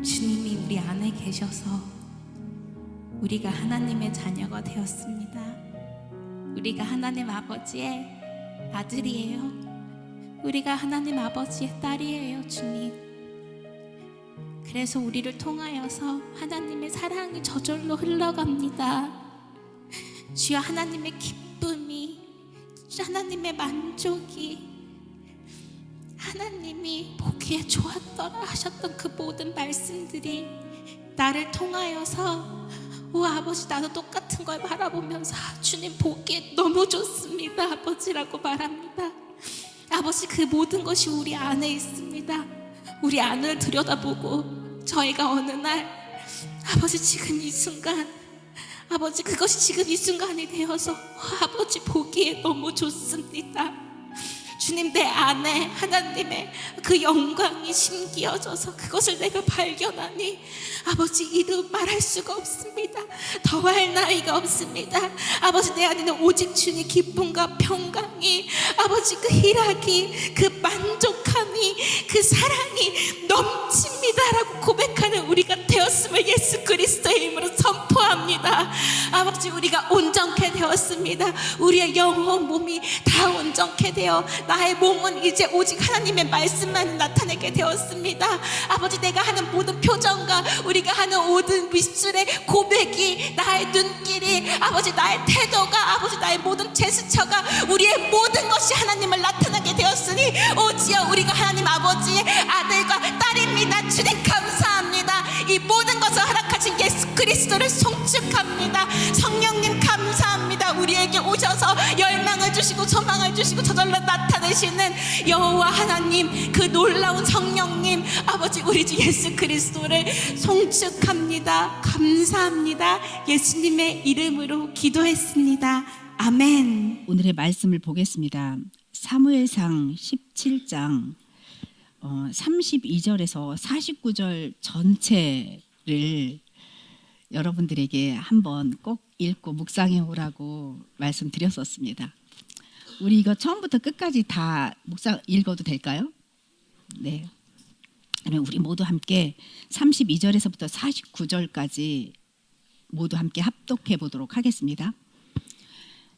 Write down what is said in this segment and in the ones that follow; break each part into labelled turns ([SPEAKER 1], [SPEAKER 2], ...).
[SPEAKER 1] 주님이 우리 안에 계셔서 우리가 하나님의 자녀가 되었습니다. 우리가 하나님 아버지의 아들이에요. 우리가 하나님 아버지의 딸이에요, 주님. 그래서 우리를 통하여서 하나님의 사랑이 저절로 흘러갑니다. 주여, 하나님의 기쁨이, 하나님의 만족이, 하나님이 보기에 좋았더라 하셨던 그 모든 말씀들이 나를 통하여서 오 아버지, 나도 똑같은 걸 바라보면서 주님 보기에 너무 좋습니다 아버지라고 말합니다. 아버지, 그 모든 것이 우리 안에 있습니다. 우리 안을 들여다보고 저희가 어느 날 아버지, 지금 이 순간 아버지, 그것이 지금 이 순간이 되어서 아버지 보기에 너무 좋습니다. 주님, 내 안에 하나님의 그 영광이 심기어져서 그것을 내가 발견하니 아버지, 이루 말할 수가 없습니다. 더할 나위가 없습니다. 아버지, 내 안에는 오직 주님 기쁨과 평강이, 아버지 그 희락이, 그 만족함이, 그 사랑이 넘칩니다라고 고백하는 우리가 되었음을 예수 그리스도의 이름으로 선포합니다. 아버지, 우리가 온전케 되었습니다. 우리의 영혼 몸이 다 온전케 되어 나의 몸은 이제 오직 하나님의 말씀만 나타내게 되었습니다. 아버지, 내가 하는 모든 표정과 우리가 하는 모든 윗줄의 고백이, 나의 눈길이, 아버지 나의 태도가, 아버지 나의 모든 제스처가, 우리의 모든 것이 하나님을 나타나게 되었으니 오지어 우리가 하나님 아버지의 아들과 딸입니다. 주님 감사합니다. 이 모든 것을 허락하신 예수 그리스도를 송축합니다. 성령님 감사합니다. 우리에게 오셔서 열망을 주시고 소망을 주시고 저절로 나타내시는 여호와 하나님, 그 놀라운 성령님, 아버지 우리 주 예수 그리스도를 송축합니다. 감사합니다. 예수님의 이름으로 기도했습니다. 아멘.
[SPEAKER 2] 오늘의 말씀을 보겠습니다. 사무엘상 17장 32절에서 49절 전체를 여러분들에게 한번 꼭 읽고 묵상해 오라고 말씀드렸었습니다. 우리 이거 처음부터 끝까지 다 묵상 읽어도 될까요? 네. 그럼 우리 모두 함께 32절에서부터 49절까지 모두 함께 합독해 보도록 하겠습니다.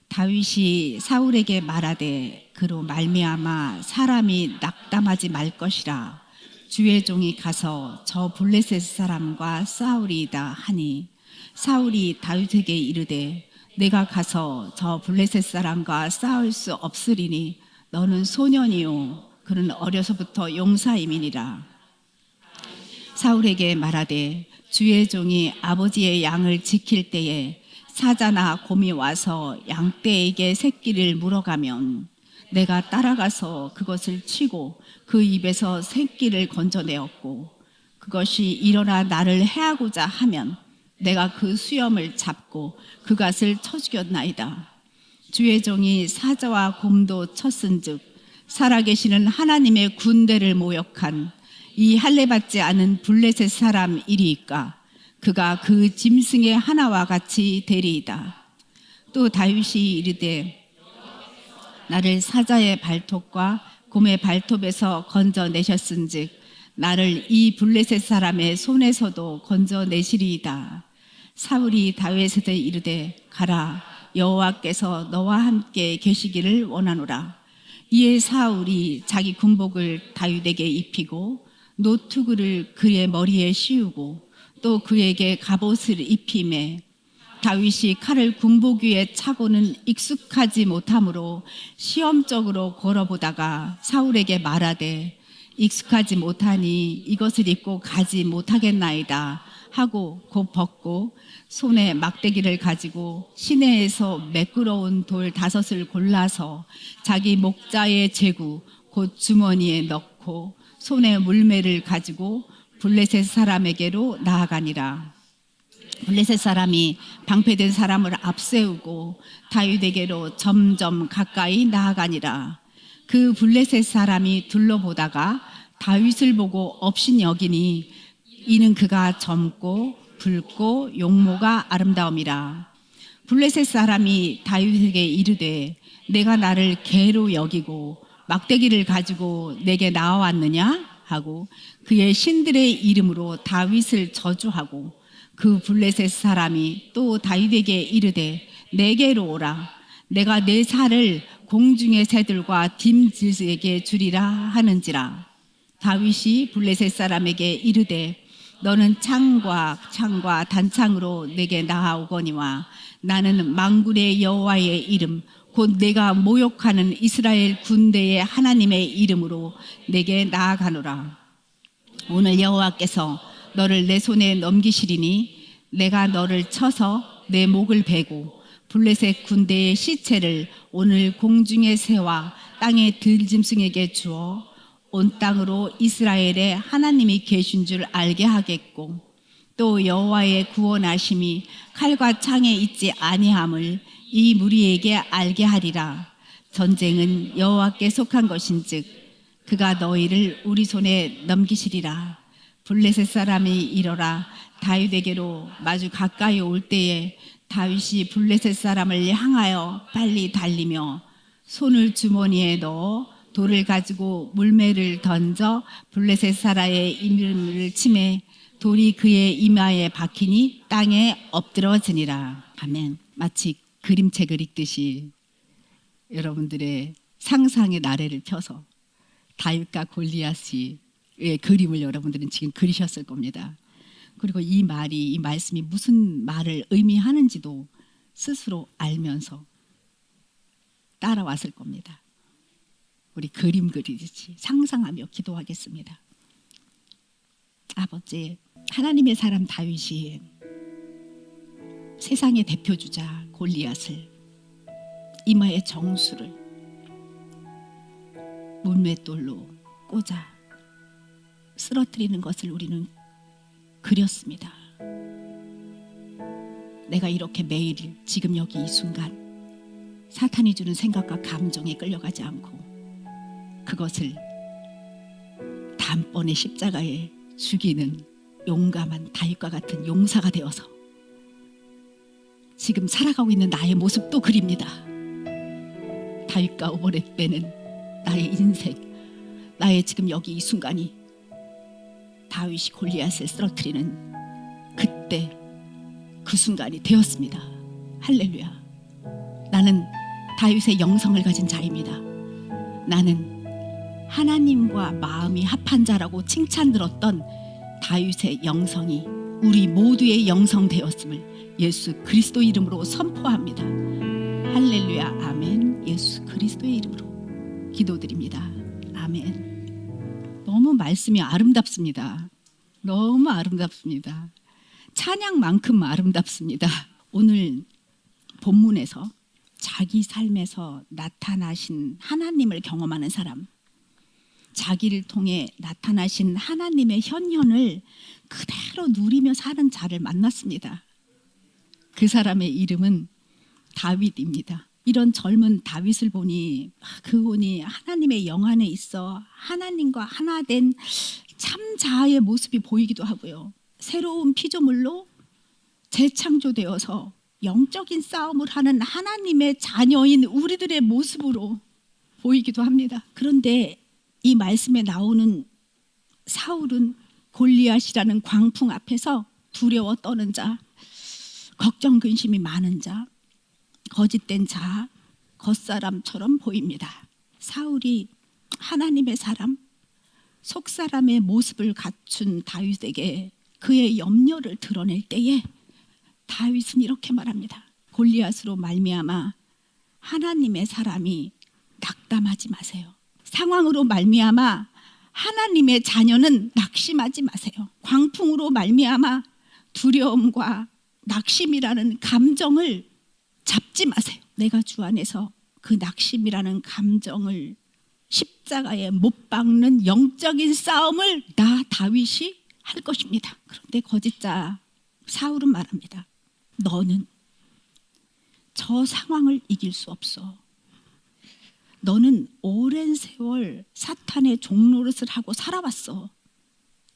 [SPEAKER 2] 다윗이 사울에게 말하되 그로 말미암아 사람이 낙담하지 말 것이라. 주의 종이 가서 저 블레셋 사람과 싸우리이다 하니 사울이 다윗에게 이르되 내가 가서 저 블레셋 사람과 싸울 수 없으리니 너는 소년이요 그는 어려서부터 용사임이니라. 사울에게 말하되 주의 종이 아버지의 양을 지킬 때에 사자나 곰이 와서 양떼에게 새끼를 물어가면 내가 따라가서 그것을 치고 그 입에서 새끼를 건져내었고 그것이 일어나 나를 해하고자 하면 내가 그 수염을 잡고 그것을 쳐 죽였나이다. 주의 종이 사자와 곰도 쳤은즉 살아계시는 하나님의 군대를 모욕한 이 할례받지 않은 블레셋 사람 이리이까 그가 그 짐승의 하나와 같이 되리이다. 또 다윗이 이르되 나를 사자의 발톱과 곰의 발톱에서 건져내셨은즉 나를 이 블레셋 사람의 손에서도 건져내시리이다. 사울이 다윗에게 이르되 가라, 여호와께서 너와 함께 계시기를 원하노라. 이에 사울이 자기 군복을 다윗에게 입히고 노투구를 그의 머리에 씌우고 또 그에게 갑옷을 입히매 다윗이 칼을 군복 위에 차고는 익숙하지 못하므로 시험적으로 걸어보다가 사울에게 말하되 익숙하지 못하니 이것을 입고 가지 못하겠나이다 하고 곧 벗고 손에 막대기를 가지고 시내에서 매끄러운 돌 5을 골라서 자기 목자의 제구 곧 주머니에 넣고 손에 물매를 가지고 블레셋 사람에게로 나아가니라. 블레셋 사람이 방패된 사람을 앞세우고 다윗에게로 점점 가까이 나아가니라. 그 블레셋 사람이 둘러보다가 다윗을 보고 업신여기니 이는 그가 젊고 붉고 용모가 아름다움이라. 블레셋 사람이 다윗에게 이르되 내가 나를 개로 여기고 막대기를 가지고 내게 나와왔느냐 하고 그의 신들의 이름으로 다윗을 저주하고 그 블레셋 사람이 또 다윗에게 이르되 내게로 오라 내가 내 살을 공중의 새들과 딤질에게 주리라 하는지라. 다윗이 블레셋 사람에게 이르되 너는 창과 단창으로 내게 나아오거니와 나는 만군의 여호와의 이름 곧 내가 모욕하는 이스라엘 군대의 하나님의 이름으로 내게 나아가노라. 오늘 여호와께서 너를 내 손에 넘기시리니 내가 너를 쳐서 내 목을 베고 블레셋 군대의 시체를 오늘 공중의 새와 땅의 들짐승에게 주어 온 땅으로 이스라엘의 하나님이 계신 줄 알게 하겠고 또 여호와의 구원하심이 칼과 창에 있지 아니함을 이 무리에게 알게 하리라. 전쟁은 여호와께 속한 것인즉 그가 너희를 우리 손에 넘기시리라. 블레셋 사람이 일어라 다윗에게로 마주 가까이 올 때에 다윗이 블레셋 사람을 향하여 빨리 달리며 손을 주머니에 넣어 돌을 가지고 물매를 던져 블레셋 사람의 이름을 치매 돌이 그의 이마에 박히니 땅에 엎드러지니라. 아멘. 마치 그림책을 읽듯이 여러분들의 상상의 나래를 펴서 다윗과 골리앗의 그림을 여러분들은 지금 그리셨을 겁니다. 그리고 이 말씀이 무슨 말을 의미하는지도 스스로 알면서 따라왔을 겁니다. 우리 그림 그리듯이 상상하며 기도하겠습니다. 아버지, 하나님의 사람 다윗이 세상의 대표주자 골리앗을 이마에 정수를 문맷돌로 꽂아 쓰러뜨리는 것을 우리는 그렸습니다. 내가 이렇게 매일 지금 여기 이 순간 사탄이 주는 생각과 감정에 끌려가지 않고 그것을 단번에 십자가에 죽이는 용감한 다윗과 같은 용사가 되어서 지금 살아가고 있는 나의 모습도 그립니다. 다윗과 오버랩 빼는 나의 인생, 나의 지금 여기 이 순간이 다윗이 골리앗을 쓰러뜨리는 그때 그 순간이 되었습니다. 할렐루야. 나는 다윗의 영성을 가진 자입니다. 나는 하나님과 마음이 합한 자라고 칭찬 들었던 다윗의 영성이 우리 모두의 영성 되었음을 예수 그리스도 이름으로 선포합니다. 할렐루야. 아멘. 예수 그리스도의 이름으로 기도드립니다. 아멘. 너무 말씀이 아름답습니다. 너무 아름답습니다. 찬양만큼 아름답습니다. 오늘 본문에서 자기 삶에서 나타나신 하나님을 경험하는 사람, 자기를 통해 나타나신 하나님의 현현을 그대로 누리며 사는 자를 만났습니다. 그 사람의 이름은 다윗입니다. 이런 젊은 다윗을 보니 그분이 하나님의 영 안에 있어 하나님과 하나 된 참 자아의 모습이 보이기도 하고요. 새로운 피조물로 재창조되어서 영적인 싸움을 하는 하나님의 자녀인 우리들의 모습으로 보이기도 합니다. 그런데 이 말씀에 나오는 사울은 골리앗이라는 광풍 앞에서 두려워 떠는 자, 걱정 근심이 많은 자, 거짓된 자, 겉사람처럼 보입니다. 사울이 하나님의 사람, 속사람의 모습을 갖춘 다윗에게 그의 염려를 드러낼 때에 다윗은 이렇게 말합니다. 골리앗으로 말미암아 하나님의 사람이 낙담하지 마세요. 상황으로 말미암아 하나님의 자녀는 낙심하지 마세요. 광풍으로 말미암아 두려움과 낙심이라는 감정을 잡지 마세요. 내가 주 안에서 그 낙심이라는 감정을 십자가에 못 박는 영적인 싸움을 나 다윗이 할 것입니다. 그런데 거짓자 사울은 말합니다. 너는 저 상황을 이길 수 없어. 너는 오랜 세월 사탄의 종노릇을 하고 살아왔어.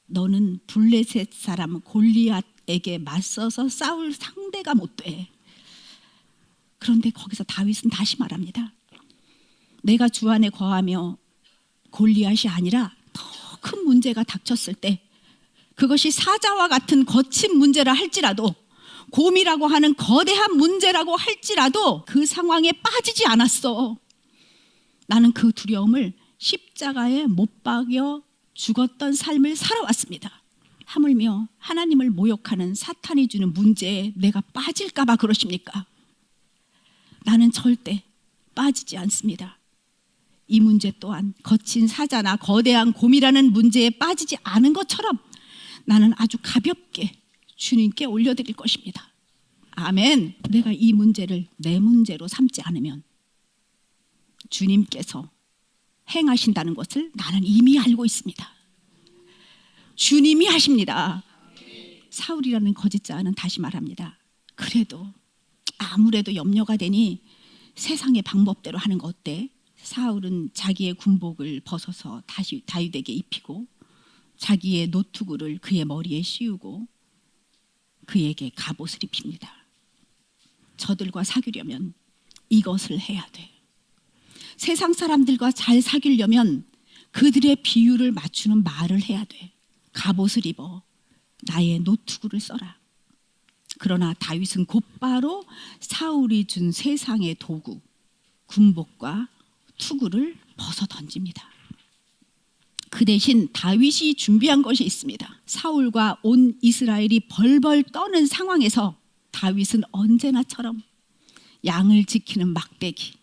[SPEAKER 2] 너는 블레셋 사람 골리앗에게 맞서서 싸울 상대가 못 돼. 그런데 거기서 다윗은 다시 말합니다. 내가 주 안에 거하며 골리앗이 아니라 더 큰 문제가 닥쳤을 때, 그것이 사자와 같은 거친 문제라 할지라도, 곰이라고 하는 거대한 문제라고 할지라도 그 상황에 빠지지 않았어. 나는 그 두려움을 십자가에 못 박여 죽었던 삶을 살아왔습니다. 하물며 하나님을 모욕하는 사탄이 주는 문제에 내가 빠질까 봐 그러십니까? 나는 절대 빠지지 않습니다. 이 문제 또한 거친 사자나 거대한 곰이라는 문제에 빠지지 않은 것처럼 나는 아주 가볍게 주님께 올려드릴 것입니다. 아멘. 내가 이 문제를 내 문제로 삼지 않으면 주님께서 행하신다는 것을 나는 이미 알고 있습니다. 주님이 하십니다. 사울이라는 거짓자는 다시 말합니다. 그래도 아무래도 염려가 되니 세상의 방법대로 하는 거 어때? 사울은 자기의 군복을 벗어서 다시 다윗에게 입히고 자기의 노투구를 그의 머리에 씌우고 그에게 갑옷을 입힙니다. 저들과 사귀려면 이것을 해야 돼. 세상 사람들과 잘 사귀려면 그들의 비율을 맞추는 말을 해야 돼. 갑옷을 입어 나의 노투구를 써라. 그러나 다윗은 곧바로 사울이 준 세상의 도구, 군복과 투구를 벗어 던집니다. 그 대신 다윗이 준비한 것이 있습니다. 사울과 온 이스라엘이 벌벌 떠는 상황에서 다윗은 언제나처럼 양을 지키는 막대기,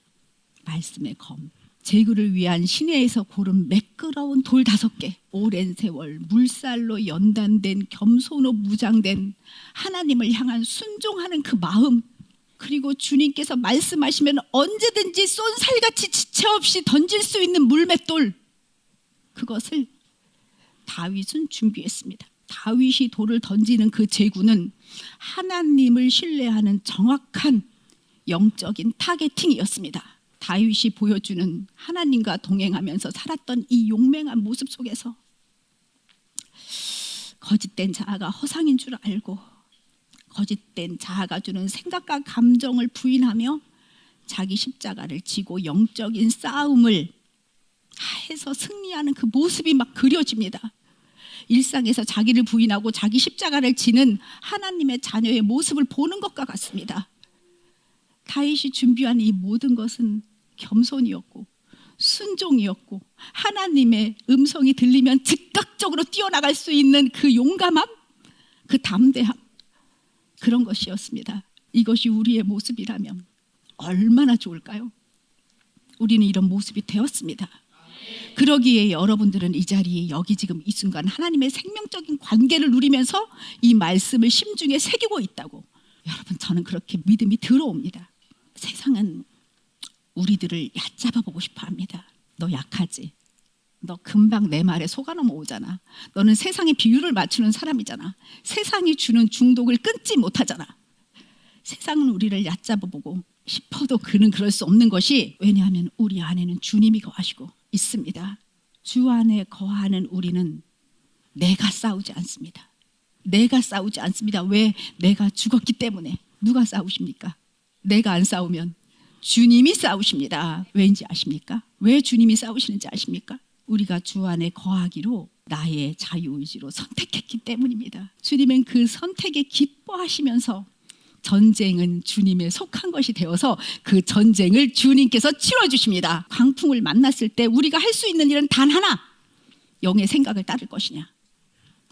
[SPEAKER 2] 말씀의 검, 제구를 위한 시내에서 고른 매끄러운 돌 5개, 오랜 세월 물살로 연단된 겸손으로 무장된 하나님을 향한 순종하는 그 마음, 그리고 주님께서 말씀하시면 언제든지 쏜살같이 지체 없이 던질 수 있는 물맷돌, 그것을 다윗은 준비했습니다. 다윗이 돌을 던지는 그 제구는 하나님을 신뢰하는 정확한 영적인 타겟팅이었습니다. 다윗이 보여주는 하나님과 동행하면서 살았던 이 용맹한 모습 속에서 거짓된 자아가 허상인 줄 알고 거짓된 자아가 주는 생각과 감정을 부인하며 자기 십자가를 지고 영적인 싸움을 해서 승리하는 그 모습이 막 그려집니다. 일상에서 자기를 부인하고 자기 십자가를 지는 하나님의 자녀의 모습을 보는 것과 같습니다. 다윗이 준비한 이 모든 것은 겸손이었고 순종이었고 하나님의 음성이 들리면 즉각적으로 뛰어나갈 수 있는 그 용감함, 그 담대함, 그런 것이었습니다. 이것이 우리의 모습이라면 얼마나 좋을까요? 우리는 이런 모습이 되었습니다. 그러기에 여러분들은 이 자리에 여기 지금 이 순간 하나님의 생명적인 관계를 누리면서 이 말씀을 심중에 새기고 있다고, 여러분 저는 그렇게 믿음이 들어옵니다. 세상은 우리들을 얕잡아 보고 싶어 합니다. 너 약하지? 너 금방 내 말에 속아 넘어오잖아. 너는 세상의 비율을 맞추는 사람이잖아. 세상이 주는 중독을 끊지 못하잖아. 세상은 우리를 얕잡아 보고 싶어도 그는 그럴 수 없는 것이, 왜냐하면 우리 안에는 주님이 거하시고 있습니다. 주 안에 거하는 우리는 내가 싸우지 않습니다. 내가 싸우지 않습니다. 왜? 내가 죽었기 때문에. 누가 싸우십니까? 내가 안 싸우면 주님이 싸우십니다. 왜인지 아십니까? 왜 주님이 싸우시는지 아십니까? 우리가 주 안에 거하기로 나의 자유의지로 선택했기 때문입니다. 주님은 그 선택에 기뻐하시면서 전쟁은 주님에 속한 것이 되어서 그 전쟁을 주님께서 치러주십니다. 광풍을 만났을 때 우리가 할 수 있는 일은 단 하나, 영의 생각을 따를 것이냐,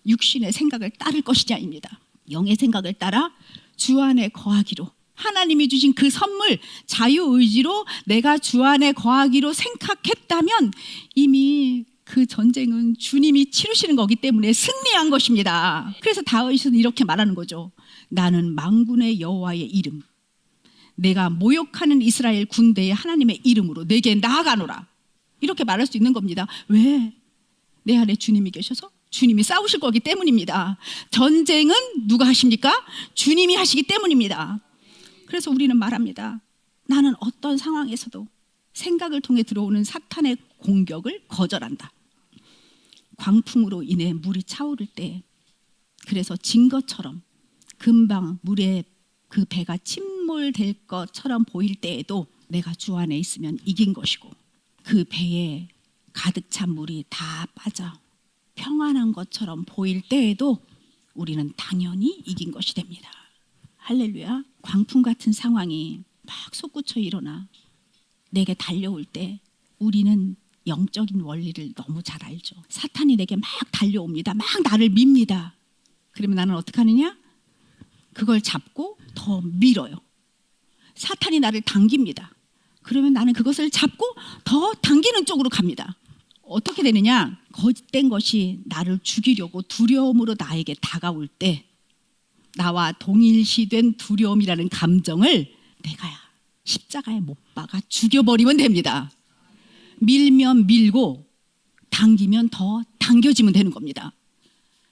[SPEAKER 2] 육신의 생각을 따를 것이냐입니다. 영의 생각을 따라 주 안에 거하기로, 하나님이 주신 그 선물 자유의지로 내가 주 안에 거하기로 생각했다면 이미 그 전쟁은 주님이 치르시는 거기 때문에 승리한 것입니다. 그래서 다윗은 이렇게 말하는 거죠. 나는 만군의 여호와의 이름, 내가 모욕하는 이스라엘 군대의 하나님의 이름으로 내게 나아가노라, 이렇게 말할 수 있는 겁니다. 왜? 내 안에 주님이 계셔서 주님이 싸우실 거기 때문입니다. 전쟁은 누가 하십니까? 주님이 하시기 때문입니다. 그래서 우리는 말합니다. 나는 어떤 상황에서도 생각을 통해 들어오는 사탄의 공격을 거절한다. 광풍으로 인해 물이 차오를 때, 그래서 진 것처럼 금방 물에 그 배가 침몰될 것처럼 보일 때에도 내가 주 안에 있으면 이긴 것이고, 그 배에 가득 찬 물이 다 빠져 평안한 것처럼 보일 때에도 우리는 당연히 이긴 것이 됩니다. 할렐루야. 광풍 같은 상황이 막 솟구쳐 일어나 내게 달려올 때 우리는 영적인 원리를 너무 잘 알죠. 사탄이 내게 막 달려옵니다. 막 나를 밉니다. 그러면 나는 어떻게 하느냐? 그걸 잡고 더 밀어요. 사탄이 나를 당깁니다. 그러면 나는 그것을 잡고 더 당기는 쪽으로 갑니다. 어떻게 되느냐? 거짓된 것이 나를 죽이려고 두려움으로 나에게 다가올 때 나와 동일시된 두려움이라는 감정을 내가 십자가에 못 박아 죽여버리면 됩니다. 밀면 밀고 당기면 더 당겨지면 되는 겁니다.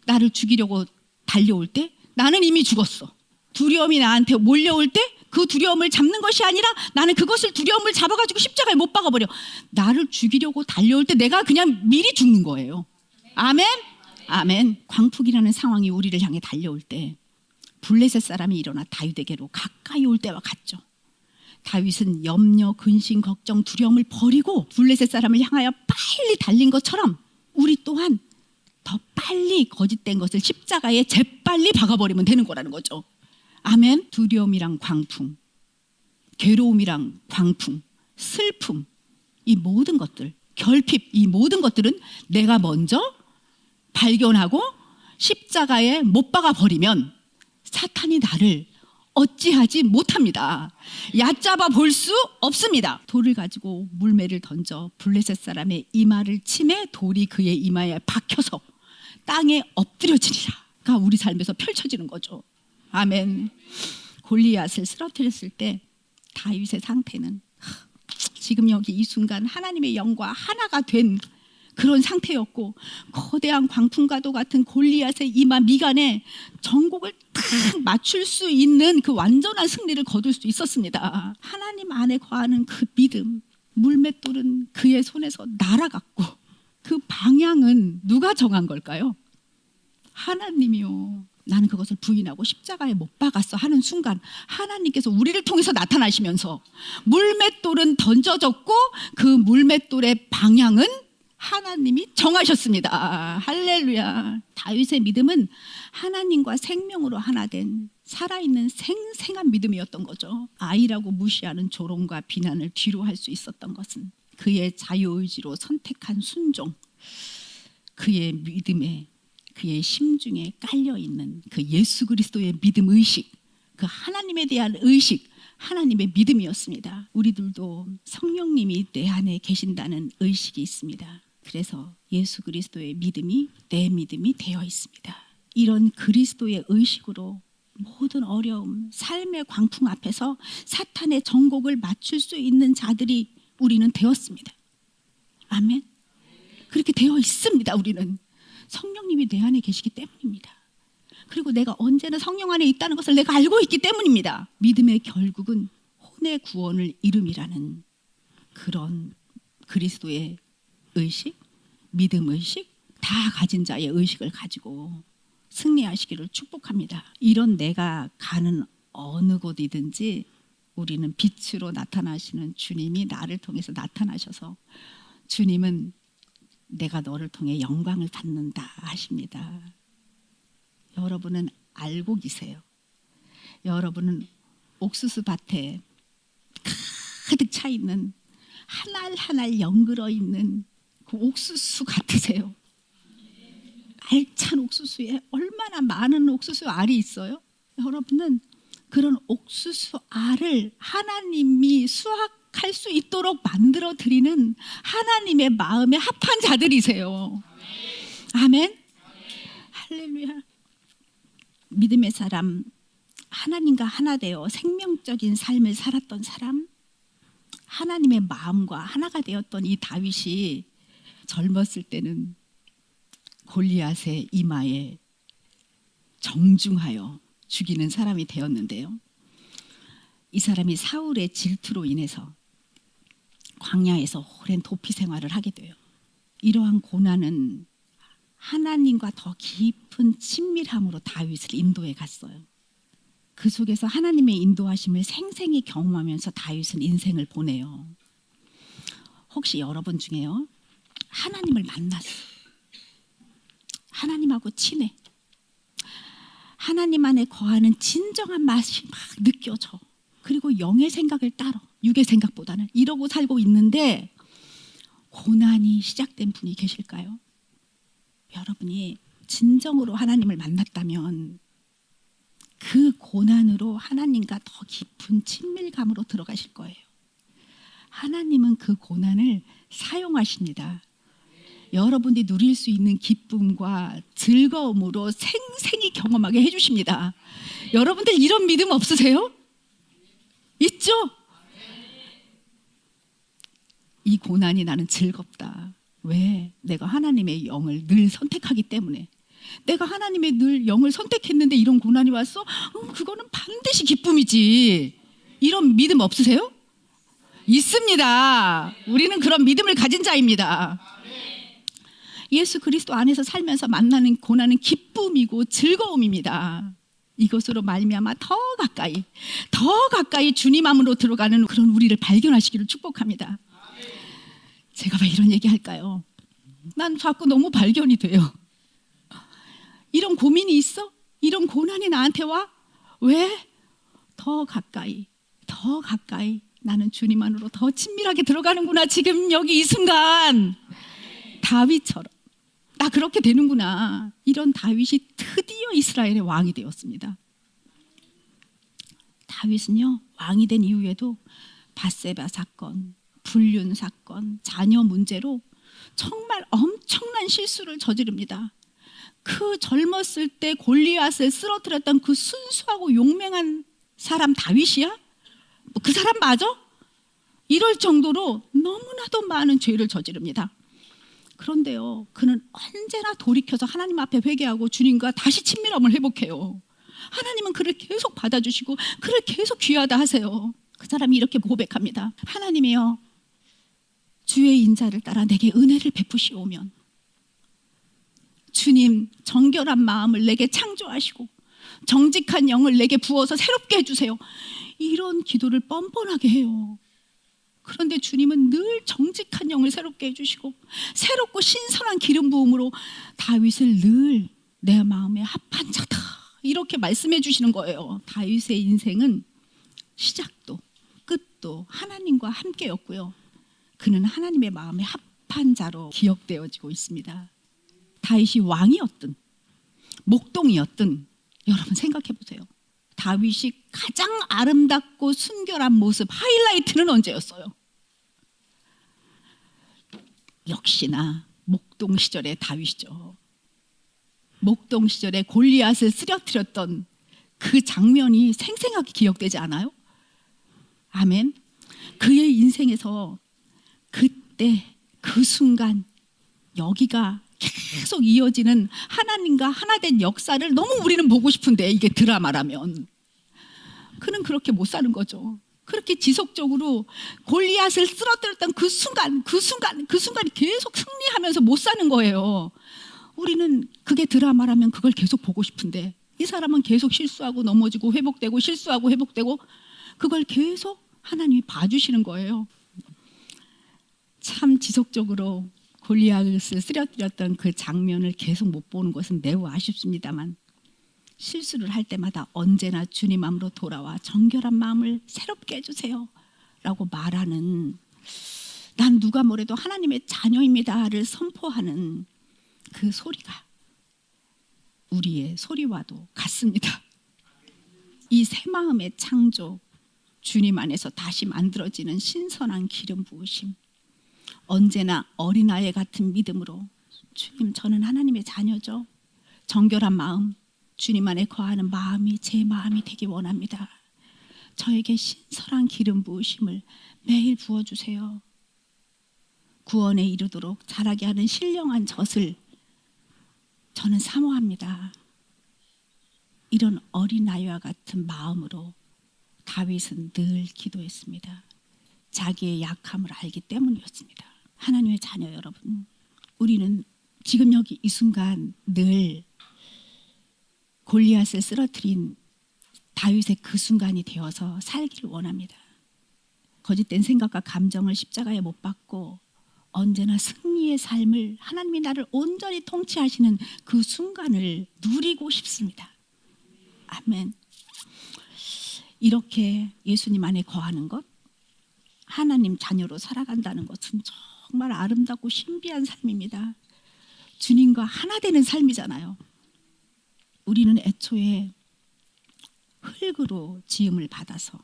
[SPEAKER 2] 나를 죽이려고 달려올 때 나는 이미 죽었어. 두려움이 나한테 몰려올 때 그 두려움을 잡는 것이 아니라 나는 그것을 두려움을 잡아가지고 십자가에 못 박아버려. 나를 죽이려고 달려올 때 내가 그냥 미리 죽는 거예요. 아멘? 아멘. 광풍이라는 상황이 우리를 향해 달려올 때 블레셋 사람이 일어나 다윗에게로 가까이 올 때와 같죠. 다윗은 염려, 근심, 걱정, 두려움을 버리고 블레셋 사람을 향하여 빨리 달린 것처럼 우리 또한 더 빨리 거짓된 것을 십자가에 재빨리 박아버리면 되는 거라는 거죠. 아멘. 두려움이랑 광풍, 괴로움이랑 광풍, 슬픔, 이 모든 것들, 결핍, 이 모든 것들은 내가 먼저 발견하고 십자가에 못 박아버리면 사탄이 나를 어찌하지 못합니다. 얕잡아 볼 수 없습니다. 돌을 가지고 물매를 던져 블레셋 사람의 이마를 치매 돌이 그의 이마에 박혀서 땅에 엎드려지리라가 우리 삶에서 펼쳐지는 거죠. 아멘. 골리앗을 쓰러뜨렸을 때 다윗의 상태는 지금 여기 이 순간 하나님의 영과 하나가 된 그런 상태였고, 거대한 광풍과도 같은 골리앗의 이마 미간에 전곡을 탁 맞출 수 있는 그 완전한 승리를 거둘 수 있었습니다. 하나님 안에 거하는 그 믿음, 물맷돌은 그의 손에서 날아갔고 그 방향은 누가 정한 걸까요? 하나님이요. 나는 그것을 부인하고 십자가에 못 박았어 하는 순간 하나님께서 우리를 통해서 나타나시면서 물맷돌은 던져졌고 그 물맷돌의 방향은 하나님이 정하셨습니다. 할렐루야. 다윗의 믿음은 하나님과 생명으로 하나 된 살아있는 생생한 믿음이었던 거죠. 아이라고 무시하는 조롱과 비난을 뒤로 할 수 있었던 것은 그의 자유의지로 선택한 순종, 그의 믿음에, 그의 심중에 깔려있는 그 예수 그리스도의 믿음 의식, 그 하나님에 대한 의식, 하나님의 믿음이었습니다. 우리들도 성령님이 내 안에 계신다는 의식이 있습니다. 그래서 예수 그리스도의 믿음이 내 믿음이 되어 있습니다. 이런 그리스도의 의식으로 모든 어려움, 삶의 광풍 앞에서 사탄의 정곡을 맞출 수 있는 자들이 우리는 되었습니다. 아멘. 그렇게 되어 있습니다. 우리는 성령님이 내 안에 계시기 때문입니다. 그리고 내가 언제나 성령 안에 있다는 것을 내가 알고 있기 때문입니다. 믿음의 결국은 혼의 구원을 이름이라는 그런 그리스도의 의식, 믿음 의식, 다 가진 자의 의식을 가지고 승리하시기를 축복합니다. 이런 내가 가는 어느 곳이든지 우리는 빛으로 나타나시는 주님이 나를 통해서 나타나셔서 주님은 내가 너를 통해 영광을 받는다 하십니다. 여러분은 알고 계세요. 여러분은 옥수수 밭에 가득 차 있는 한 알 한 알 연그러 있는 그 옥수수 같으세요. 알찬 옥수수에 얼마나 많은 옥수수 알이 있어요? 여러분은 그런 옥수수 알을 하나님이 수확할 수 있도록 만들어 드리는 하나님의 마음에 합한 자들이세요. 아멘. 할렐루야. 믿음의 사람, 하나님과 하나 되어 생명적인 삶을 살았던 사람, 하나님의 마음과 하나가 되었던 이 다윗이 젊었을 때는 골리앗의 이마에 정중하여 죽이는 사람이 되었는데요. 이 사람이 사울의 질투로 인해서 광야에서 오랜 도피 생활을 하게 돼요. 이러한 고난은 하나님과 더 깊은 친밀함으로 다윗을 인도해 갔어요. 그 속에서 하나님의 인도하심을 생생히 경험하면서 다윗은 인생을 보내요. 혹시 여러분 중에요, 하나님을 만났어. 하나님하고 친해. 하나님 안에 거하는 진정한 맛이 막 느껴져. 그리고 영의 생각을 따라, 육의 생각보다는 이러고 살고 있는데 고난이 시작된 분이 계실까요? 여러분이 진정으로 하나님을 만났다면 그 고난으로 하나님과 더 깊은 친밀감으로 들어가실 거예요. 하나님은 그 고난을 사용하십니다. 여러분이 누릴 수 있는 기쁨과 즐거움으로 생생히 경험하게 해주십니다. 여러분들 이런 믿음 없으세요? 있죠? 이 고난이 나는 즐겁다. 왜? 내가 하나님의 영을 늘 선택하기 때문에. 내가 하나님의 늘 영을 선택했는데 이런 고난이 왔어? 그거는 반드시 기쁨이지. 이런 믿음 없으세요? 있습니다. 우리는 그런 믿음을 가진 자입니다. 예수 그리스도 안에서 살면서 만나는 고난은 기쁨이고 즐거움입니다. 이것으로 말미암아 더 가까이 주님 안으로 들어가는 그런 우리를 발견하시기를 축복합니다. 제가 왜 이런 얘기 할까요? 난 자꾸 너무 발견이 돼요. 이런 고민이 있어? 이런 고난이 나한테 와? 왜? 더 가까이 나는 주님 안으로 더 친밀하게 들어가는구나. 지금 여기 이 순간 다윗처럼 나 그렇게 되는구나. 이런 다윗이 드디어 이스라엘의 왕이 되었습니다. 다윗은요, 왕이 된 이후에도 밧세바 사건, 불륜 사건, 자녀 문제로 정말 엄청난 실수를 저지릅니다. 그 젊었을 때 골리앗을 쓰러뜨렸던 그 순수하고 용맹한 사람 다윗이야? 그 사람 맞아? 이럴 정도로 너무나도 많은 죄를 저지릅니다. 그런데요, 그는 언제나 돌이켜서 하나님 앞에 회개하고 주님과 다시 친밀함을 회복해요. 하나님은 그를 계속 받아주시고 그를 계속 귀하다 하세요. 그 사람이 이렇게 고백합니다. 하나님이여, 주의 인자를 따라 내게 은혜를 베푸시오면 주님, 정결한 마음을 내게 창조하시고 정직한 영을 내게 부어서 새롭게 해주세요. 이런 기도를 뻔뻔하게 해요. 그런데 주님은 늘 정직한 영을 새롭게 해주시고 새롭고 신선한 기름 부음으로 다윗을 늘 내 마음에 합한 자다, 이렇게 말씀해 주시는 거예요. 다윗의 인생은 시작도 끝도 하나님과 함께였고요, 그는 하나님의 마음에 합한 자로 기억되어지고 있습니다. 다윗이 왕이었든 목동이었든 여러분 생각해 보세요. 다윗이 가장 아름답고 순결한 모습, 하이라이트는 언제였어요? 역시나 목동 시절의 다윗이죠. 목동 시절에 골리앗을 쓰러뜨렸던 그 장면이 생생하게 기억되지 않아요? 아멘. 그의 인생에서 그때 그 순간 여기가 계속 이어지는 하나님과 하나 된 역사를 너무 우리는 보고 싶은데, 이게 드라마라면 그는 그렇게 못 사는 거죠. 그렇게 지속적으로 골리앗을 쓰러뜨렸던 그 순간이 계속 승리하면서 못 사는 거예요. 우리는 그게 드라마라면 그걸 계속 보고 싶은데, 이 사람은 계속 실수하고 넘어지고 회복되고 실수하고 회복되고 그걸 계속 하나님이 봐주시는 거예요. 참 지속적으로 골리앗을 쓰러뜨렸던 그 장면을 계속 못 보는 것은 매우 아쉽습니다만, 실수를 할 때마다 언제나 주님 안으로 돌아와 정결한 마음을 새롭게 해주세요 라고 말하는, 난 누가 뭐래도 하나님의 자녀입니다를 선포하는 그 소리가 우리의 소리와도 같습니다. 이 새 마음의 창조, 주님 안에서 다시 만들어지는 신선한 기름 부으심, 언제나 어린아이 같은 믿음으로 주님, 저는 하나님의 자녀죠. 정결한 마음, 주님 안에 거하는 마음이 제 마음이 되기 원합니다. 저에게 신선한 기름 부으심을 매일 부어주세요. 구원에 이르도록 자라게 하는 신령한 젖을 저는 사모합니다. 이런 어린아이와 같은 마음으로 다윗은 늘 기도했습니다. 자기의 약함을 알기 때문이었습니다. 하나님의 자녀 여러분, 우리는 지금 여기 이 순간 늘 골리앗을 쓰러뜨린 다윗의 그 순간이 되어서 살기를 원합니다. 거짓된 생각과 감정을 십자가에 못 박고 언제나 승리의 삶을 하나님이 나를 온전히 통치하시는 그 순간을 누리고 싶습니다. 아멘. 이렇게 예수님 안에 거하는 것, 하나님 자녀로 살아간다는 것은 정말 아름답고 신비한 삶입니다. 주님과 하나 되는 삶이잖아요. 우리는 애초에 흙으로 지음을 받아서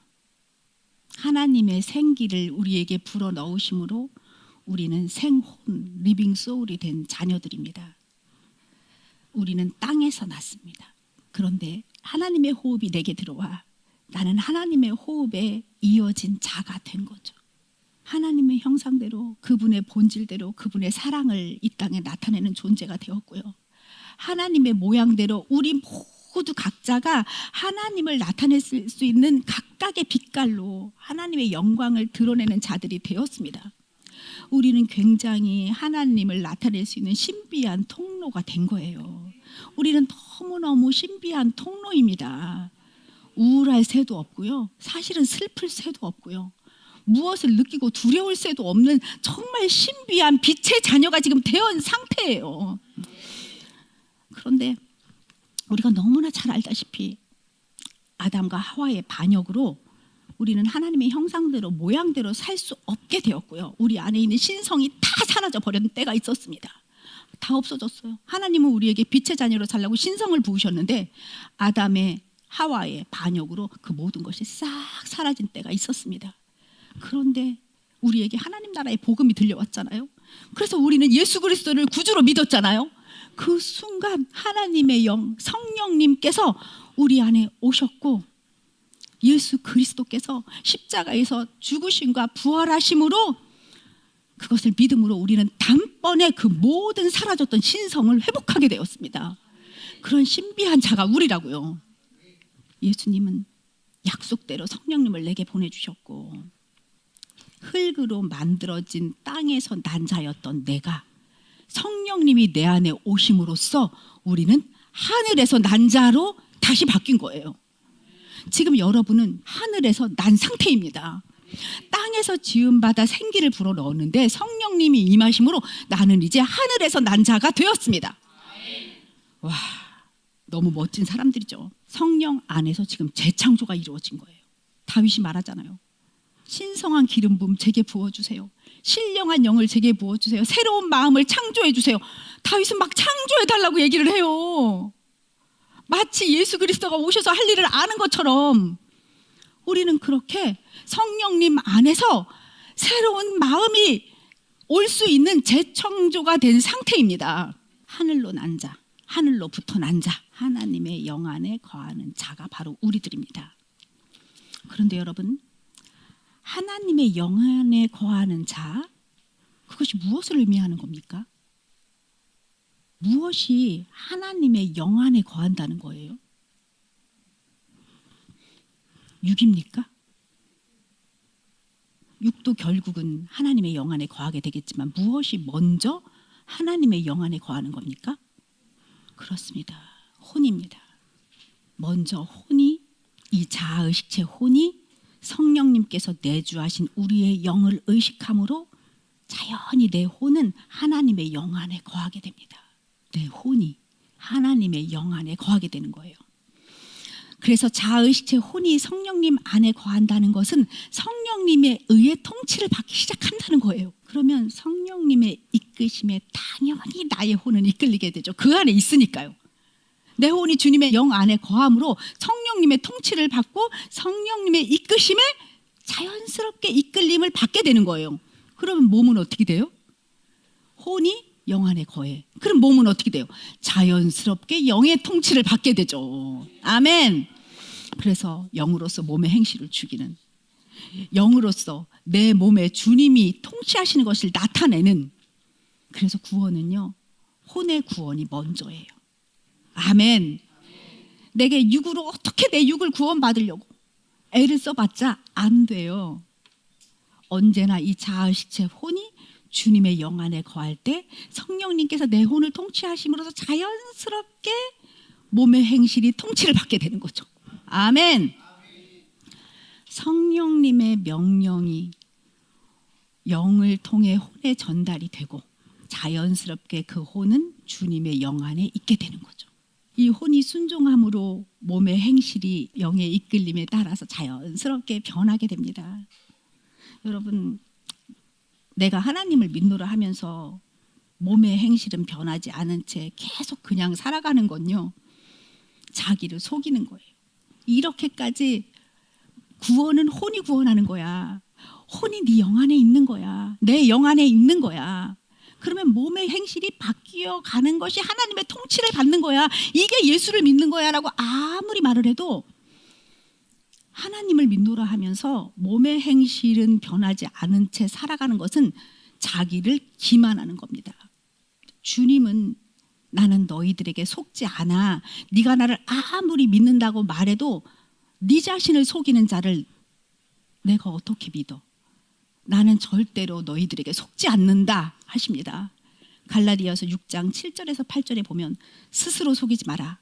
[SPEAKER 2] 하나님의 생기를 우리에게 불어 넣으심으로 우리는 생혼, 리빙 소울이 된 자녀들입니다. 우리는 땅에서 났습니다. 그런데 하나님의 호흡이 내게 들어와 나는 하나님의 호흡에 이어진 자가 된 거죠. 하나님의 형상대로, 그분의 본질대로 그분의 사랑을 이 땅에 나타내는 존재가 되었고요. 하나님의 모양대로 우리 모두 각자가 하나님을 나타낼 수 있는 각각의 빛깔로 하나님의 영광을 드러내는 자들이 되었습니다. 우리는 굉장히 하나님을 나타낼 수 있는 신비한 통로가 된 거예요. 우리는 너무너무 신비한 통로입니다. 우울할 새도 없고요. 사실은 슬플 새도 없고요. 무엇을 느끼고 두려울 새도 없는 정말 신비한 빛의 자녀가 지금 되어온 상태예요. 그런데 우리가 너무나 잘 알다시피 아담과 하와의 반역으로 우리는 하나님의 형상대로 모양대로 살 수 없게 되었고요. 우리 안에 있는 신성이 다 사라져 버렸는 때가 있었습니다. 다 없어졌어요. 하나님은 우리에게 빛의 자녀로 살라고 신성을 부으셨는데 아담의 하와의 반역으로 그 모든 것이 싹 사라진 때가 있었습니다. 그런데 우리에게 하나님 나라의 복음이 들려왔잖아요. 그래서 우리는 예수 그리스도를 구주로 믿었잖아요. 그 순간 하나님의 영, 성령님께서 우리 안에 오셨고 예수 그리스도께서 십자가에서 죽으심과 부활하심으로 그것을 믿음으로 우리는 단번에 그 모든 사라졌던 신성을 회복하게 되었습니다. 그런 신비한 자가 우리라고요. 예수님은 약속대로 성령님을 내게 보내주셨고 흙으로 만들어진 땅에서 난 자였던 내가 성령님이 내 안에 오심으로써 우리는 하늘에서 난 자로 다시 바뀐 거예요. 지금 여러분은 하늘에서 난 상태입니다. 땅에서 지음받아 생기를 불어넣었는데 성령님이 임하심으로 나는 이제 하늘에서 난 자가 되었습니다. 와, 너무 멋진 사람들이죠. 성령 안에서 지금 재창조가 이루어진 거예요. 다윗이 말하잖아요. 신성한 기름 부음 제게 부어주세요. 신령한 영을 제게 부어주세요. 새로운 마음을 창조해주세요. 다윗은 막 창조해달라고 얘기를 해요. 마치 예수 그리스도가 오셔서 할 일을 아는 것처럼 우리는 그렇게 성령님 안에서 새로운 마음이 올 수 있는 재창조가 된 상태입니다. 하늘로 난 자, 하늘로부터 난 자, 하나님의 영 안에 거하는 자가 바로 우리들입니다. 그런데 여러분, 하나님의 영 안에 거하는 자, 그것이 무엇을 의미하는 겁니까? 무엇이 하나님의 영 안에 거한다는 거예요? 육입니까? 육도 결국은 하나님의 영 안에 거하게 되겠지만 무엇이 먼저 하나님의 영 안에 거하는 겁니까? 그렇습니다. 혼입니다. 먼저 혼이, 이 자아의식체 혼이 성령님께서 내주하신 우리의 영을 의식함으로 자연히 내 혼은 하나님의 영 안에 거하게 됩니다. 내 혼이 하나님의 영 안에 거하게 되는 거예요. 그래서 자아의식체 혼이 성령님 안에 거한다는 것은 성령님의 의의 통치를 받기 시작한다는 거예요. 그러면 성령님의 이끄심에 당연히 나의 혼은 이끌리게 되죠. 그 안에 있으니까요. 내 혼이 주님의 영 안에 거함으로 성령님의 통치를 받고 성령님의 이끄심에 자연스럽게 이끌림을 받게 되는 거예요. 그러면 몸은 어떻게 돼요? 혼이 영 안에 거해. 그럼 몸은 어떻게 돼요? 자연스럽게 영의 통치를 받게 되죠. 아멘. 그래서 영으로서 몸의 행실을 죽이는, 영으로서 내 몸에 주님이 통치하시는 것을 나타내는, 그래서 구원은요, 혼의 구원이 먼저예요. 아멘. 내게 육으로 어떻게 내 육을 구원받으려고 애를 써봤자 안 돼요. 언제나 이 자아의식체 혼이 주님의 영 안에 거할 때 성령님께서 내 혼을 통치하심으로써 자연스럽게 몸의 행실이 통치를 받게 되는 거죠. 아멘. 성령님의 명령이 영을 통해 혼에 전달이 되고 자연스럽게 그 혼은 주님의 영 안에 있게 되는 거죠. 이 혼이 순종함으로 몸의 행실이 영의 이끌림에 따라서 자연스럽게 변하게 됩니다. 여러분, 내가 하나님을 믿노라 하면서 몸의 행실은 변하지 않은 채 계속 그냥 살아가는 건요, 자기를 속이는 거예요. 이렇게까지 구원은 혼이 구원하는 거야. 혼이 네 영 안에 있는 거야. 내 영 안에 있는 거야. 그러면 몸의 행실이 바뀌어 가는 것이 하나님의 통치를 받는 거야. 이게 예수를 믿는 거야 라고 아무리 말을 해도 하나님을 믿노라 하면서 몸의 행실은 변하지 않은 채 살아가는 것은 자기를 기만하는 겁니다. 주님은 나는 너희들에게 속지 않아. 네가 나를 아무리 믿는다고 말해도 네 자신을 속이는 자를 내가 어떻게 믿어? 나는 절대로 너희들에게 속지 않는다 하십니다. 갈라디아서 6장 7절에서 8절에 보면 스스로 속이지 마라.